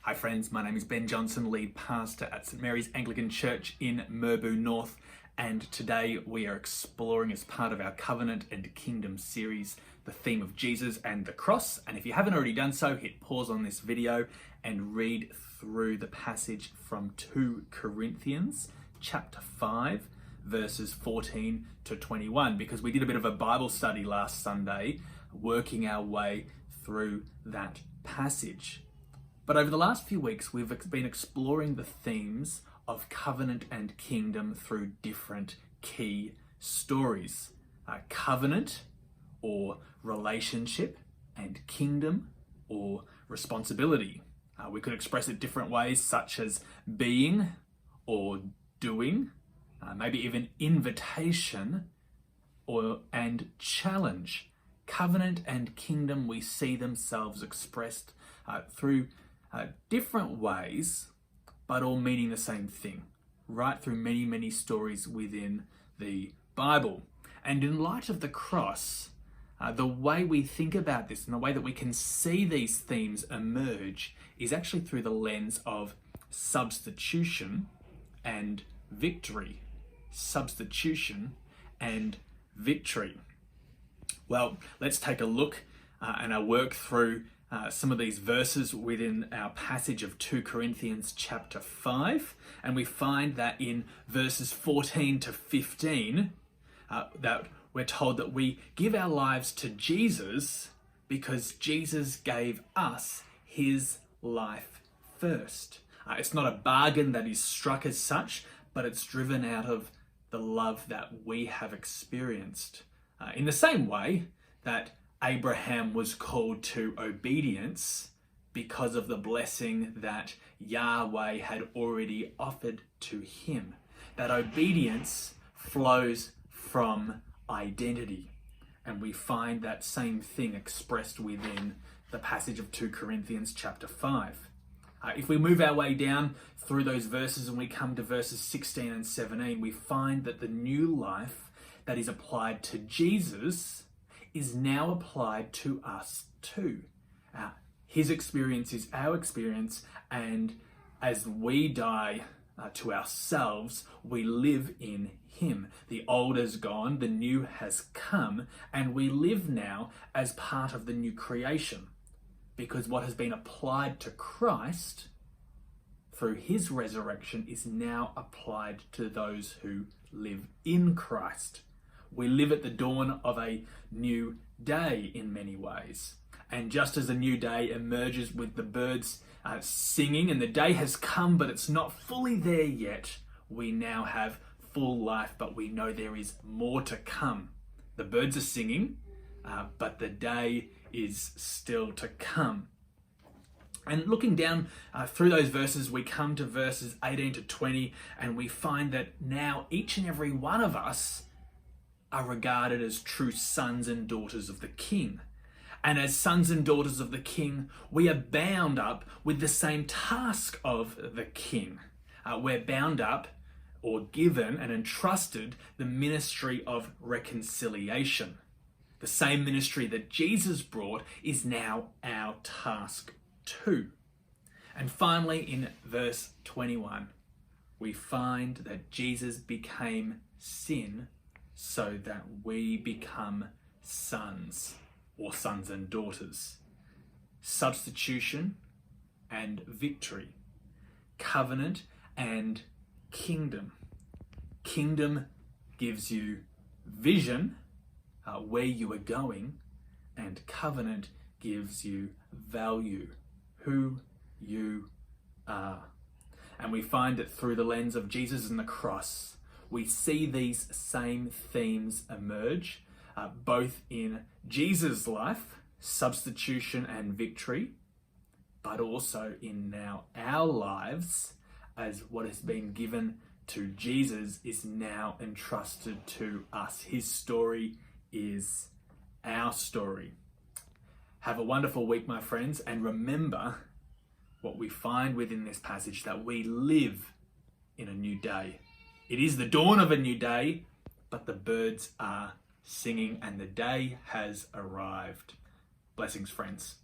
Hi friends, my name is Ben Johnson, lead pastor at St Mary's Anglican Church in Merbau North, and today we are exploring, as part of our Covenant and Kingdom series, the theme of Jesus and the cross. And if you haven't already done so, hit pause on this video and read through the passage from 2 Corinthians chapter 5 verses 14 to 21, because we did a bit of a Bible study last Sunday working our way through that passage. But over the last few weeks, we've been exploring the themes of covenant and kingdom through different key stories. Covenant, or relationship, and kingdom, or responsibility. We could express it different ways, such as being or doing, maybe even invitation and challenge. Covenant and kingdom, we see themselves expressed through different ways, but all meaning the same thing, right through many, many stories within the Bible. And in light of the cross, the way we think about this and the way that we can see these themes emerge is actually through the lens of substitution and victory. Substitution and victory. Well, let's take a look and I'll work through some of these verses within our passage of 2 Corinthians chapter 5, and we find that in verses 14 to 15 that we're told that we give our lives to Jesus because Jesus gave us his life first. It's not a bargain that is struck as such, but it's driven out of the love that we have experienced. In the same way that Abraham was called to obedience because of the blessing that Yahweh had already offered to him. That obedience flows from identity. And we find that same thing expressed within the passage of 2 Corinthians chapter 5. If we move our way down through those verses and we come to verses 16 and 17, we find that the new life that is applied to Jesus is now applied to us too. His experience is our experience, and as we die to ourselves, we live in him. The old is gone, the new has come, and we live now as part of the new creation, because what has been applied to Christ through his resurrection is now applied to those who live in Christ. We live at the dawn of a new day in many ways. And just as a new day emerges with the birds singing, and the day has come, but it's not fully there yet, we now have full life, but we know there is more to come. The birds are singing, but the day is still to come. And looking down through those verses, we come to verses 18 to 20, and we find that now each and every one of us are regarded as true sons and daughters of the King. And as sons and daughters of the King, we are bound up with the same task of the King. We're bound up or given and entrusted the ministry of reconciliation. The same ministry that Jesus brought is now our task too. And finally, in verse 21, we find that Jesus became sin so that we become sons, or sons and daughters. Substitution and victory. Covenant and kingdom. Kingdom gives you vision, where you are going, and covenant gives you value, who you are. And we find it through the lens of Jesus and the cross. We see these same themes emerge, both in Jesus' life, substitution and victory, but also in now our lives, as what has been given to Jesus is now entrusted to us. His story is our story. Have a wonderful week, my friends, and remember what we find within this passage, that we live in a new day. It is the dawn of a new day, but the birds are singing and the day has arrived. Blessings, friends.